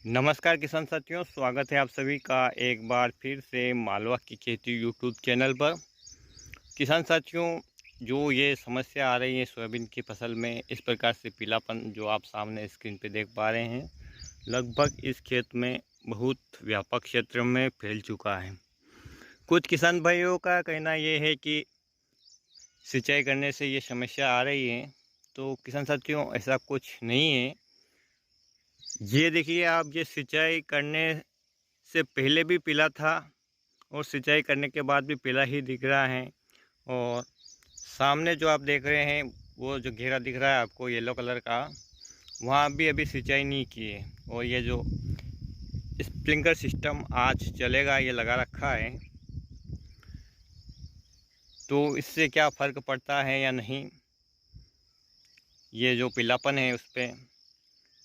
नमस्कार किसान साथियों, स्वागत है आप सभी का एक बार फिर से मालवा की खेती यूट्यूब चैनल पर। किसान साथियों, जो ये समस्या आ रही है सोयाबीन की फसल में, इस प्रकार से पीलापन जो आप सामने स्क्रीन पे देख पा रहे हैं, लगभग इस खेत में बहुत व्यापक क्षेत्र में फैल चुका है। कुछ किसान भाइयों का कहना ये है कि सिंचाई करने से ये समस्या आ रही है, तो किसान साथियों ऐसा कुछ नहीं है। ये देखिए, आप ये सिंचाई करने से पहले भी पीला था और सिंचाई करने के बाद भी पीला ही दिख रहा है। और सामने जो आप देख रहे हैं, वो जो घेरा दिख रहा है आपको येलो कलर का, वहाँ भी अभी सिंचाई नहीं की है। और ये जो स्प्रिंकलर सिस्टम आज चलेगा, ये लगा रखा है, तो इससे क्या फ़र्क पड़ता है या नहीं, ये जो पीलापन है उस पर,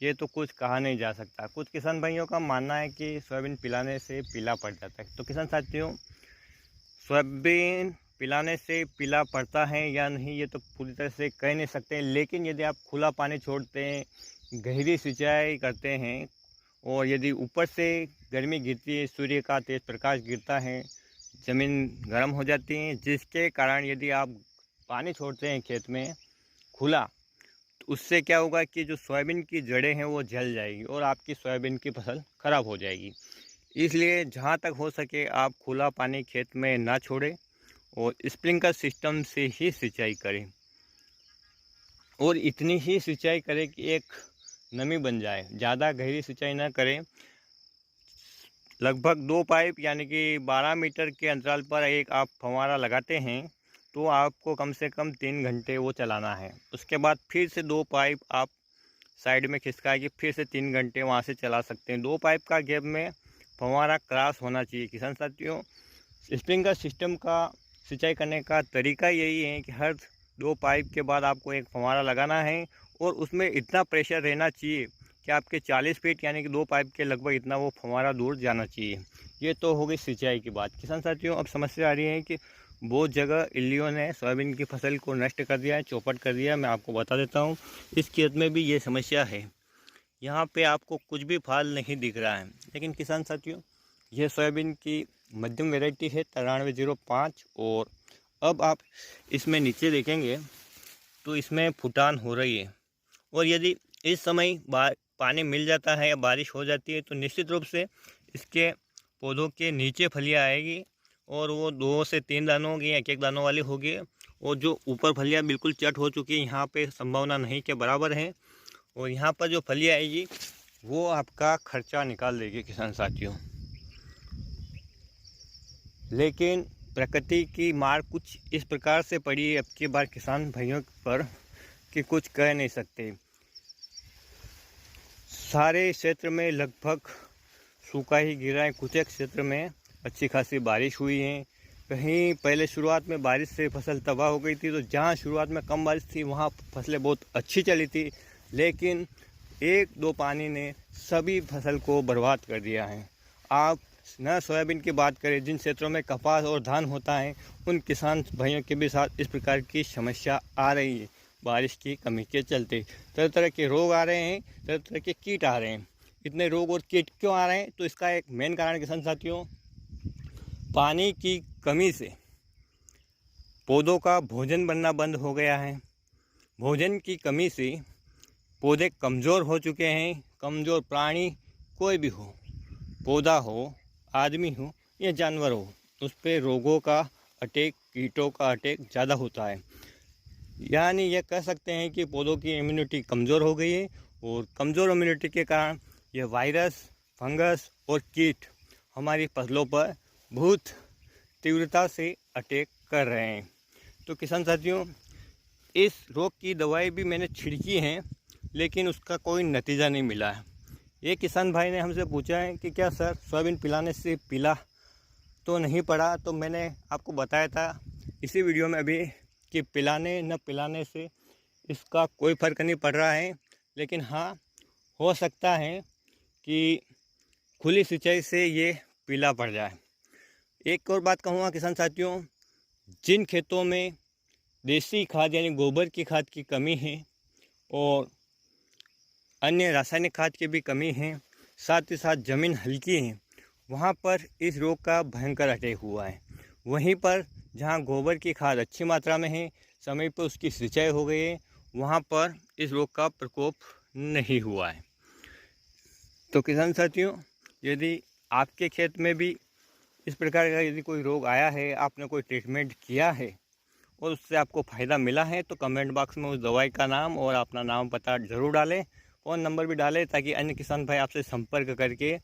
ये तो कुछ कहा नहीं जा सकता। कुछ किसान भाइयों का मानना है कि सोयाबीन पिलाने से पीला पड़ जाता है। तो किसान साथियों, सोयाबीन पिलाने से पीला पड़ता है या नहीं, ये तो पूरी तरह से कह नहीं सकते। लेकिन यदि आप खुला पानी छोड़ते हैं, गहरी सिंचाई करते हैं, और यदि ऊपर से गर्मी गिरती है, सूर्य का तेज प्रकाश गिरता है, ज़मीन गर्म हो जाती है, जिसके कारण यदि आप पानी छोड़ते हैं खेत में खुला, तो उससे क्या होगा कि जो सोयाबीन की जड़ें हैं वो जल जाएगी और आपकी सोयाबीन की फसल ख़राब हो जाएगी। इसलिए जहाँ तक हो सके आप खुला पानी खेत में ना छोड़ें और स्प्रिंकलर सिस्टम से ही सिंचाई करें। और इतनी ही सिंचाई करें कि एक नमी बन जाए, ज़्यादा गहरी सिंचाई ना करें। लगभग 2 पाइप यानी कि 12 मीटर के अंतराल पर एक आप फव्वारा लगाते हैं, तो आपको कम से कम 3 घंटे वो चलाना है। उसके बाद फिर से 2 पाइप आप साइड में खिसका के फिर से 3 घंटे वहाँ से चला सकते हैं। 2 पाइप का गैप में फव्वारा क्रॉस होना चाहिए। किसान साथियों, स्प्रिंकलर सिस्टम का सिंचाई करने का तरीका यही है कि हर 2 पाइप के बाद आपको एक फव्वारा लगाना है और उसमें इतना प्रेशर रहना चाहिए कि आपके 40 फीट यानी कि 2 पाइप के लगभग इतना वो फव्वारा दूर जाना चाहिए। ये तो हो गई सिंचाई की बात। किसान साथियों, अब समस्या आ रही है कि बहुत जगह इल्लियों ने सोयाबीन की फसल को नष्ट कर दिया है, चौपट कर दिया है। मैं आपको बता देता हूँ, इस खेत में भी ये समस्या है। यहाँ पे आपको कुछ भी फल नहीं दिख रहा है। लेकिन किसान साथियों, ये सोयाबीन की मध्यम वैरायटी है 9305। और अब आप इसमें नीचे देखेंगे तो इसमें फुटान हो रही है। और यदि इस समय पानी मिल जाता है या बारिश हो जाती है, तो निश्चित रूप से इसके पौधों के नीचे फलियाँ आएगी और वो 2 से 3 दानों की, एक एक दानों वाली होगी। और जो ऊपर फलियाँ बिल्कुल चट हो चुकी है, यहाँ पे संभावना नहीं के बराबर है। और यहाँ पर जो फलियाँ आएगी वो आपका खर्चा निकाल देगी किसान साथियों। लेकिन प्रकृति की मार कुछ इस प्रकार से पड़ी है अब की बार किसान भाइयों पर कि कुछ कह नहीं सकते। सारे क्षेत्र में लगभग सूखा ही गिरा है। कुछ एक क्षेत्र में अच्छी खासी बारिश हुई है। कहीं पहले शुरुआत में बारिश से फसल तबाह हो गई थी, तो जहाँ शुरुआत में कम बारिश थी वहाँ फसलें बहुत अच्छी चली थी। लेकिन 1-2 पानी ने सभी फसल को बर्बाद कर दिया है। आप न सोयाबीन की बात करें, जिन क्षेत्रों में कपास और धान होता है, उन किसान भाइयों के भी साथ इस प्रकार की समस्या आ रही है। बारिश की कमी के चलते तरह तरह के रोग आ रहे हैं, तरह तरह के कीट आ रहे हैं। इतने रोग और कीट क्यों आ रहे हैं? तो इसका एक मेन कारण किसान साथियों, पानी की कमी से पौधों का भोजन बनना बंद हो गया है। भोजन की कमी से पौधे कमज़ोर हो चुके हैं। कमज़ोर प्राणी कोई भी हो, पौधा हो, आदमी हो या जानवर हो, उस पर रोगों का अटैक, कीटों का अटैक ज़्यादा होता है। यानी ये कह सकते हैं कि पौधों की इम्यूनिटी कमज़ोर हो गई है। और कमज़ोर इम्यूनिटी के कारण ये वायरस, फंगस और कीट हमारी फसलों पर बहुत तीव्रता से अटैक कर रहे हैं। तो किसान साथियों, इस रोग की दवाई भी मैंने छिड़की है, लेकिन उसका कोई नतीजा नहीं मिला है। एक किसान भाई ने हमसे पूछा है कि क्या सर, सोयाबीन पिलाने से पीला तो नहीं पड़ा? तो मैंने आपको बताया था इसी वीडियो में अभी कि पिलाने न पिलाने से इसका कोई फ़र्क नहीं पड़ रहा है। लेकिन हाँ, हो सकता है कि खुली सिंचाई से ये पीला पड़ जाए। एक और बात कहूँगा किसान साथियों, जिन खेतों में देसी खाद यानी गोबर की खाद की कमी है और अन्य रासायनिक खाद की भी कमी है, साथ ही साथ ज़मीन हल्की है वहाँ पर इस रोग का भयंकर अटैक हुआ है। वहीं पर जहाँ गोबर की खाद अच्छी मात्रा में है, समय पर उसकी सिंचाई हो गई है, वहाँ पर इस रोग का प्रकोप नहीं हुआ है। तो किसान साथियों, यदि आपके खेत में भी इस प्रकार का यदि कोई रोग आया है, आपने कोई ट्रीटमेंट किया है और उससे आपको फ़ायदा मिला है, तो कमेंट बॉक्स में उस दवाई का नाम और अपना नाम पता ज़रूर डालें, फ़ोन नंबर भी डालें, ताकि अन्य किसान भाई आपसे संपर्क करके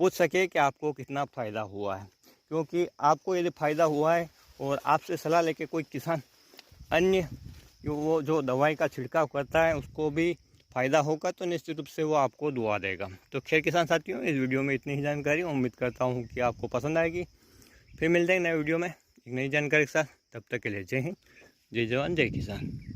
पूछ सके कि आपको कितना फ़ायदा हुआ है। क्योंकि आपको यदि फ़ायदा हुआ है और आपसे सलाह लेके कोई किसान अन्य वो जो दवाई का छिड़काव करता है उसको भी फ़ायदा होगा, तो निश्चित रूप से वो आपको दुआ देगा। तो खैर किसान साथियों, इस वीडियो में इतनी ही जानकारी, उम्मीद करता हूँ कि आपको पसंद आएगी। फिर मिलते हैं नए वीडियो में एक नई जानकारी के साथ। तब तक के लिए जय हिंद, जय जवान, जय किसान।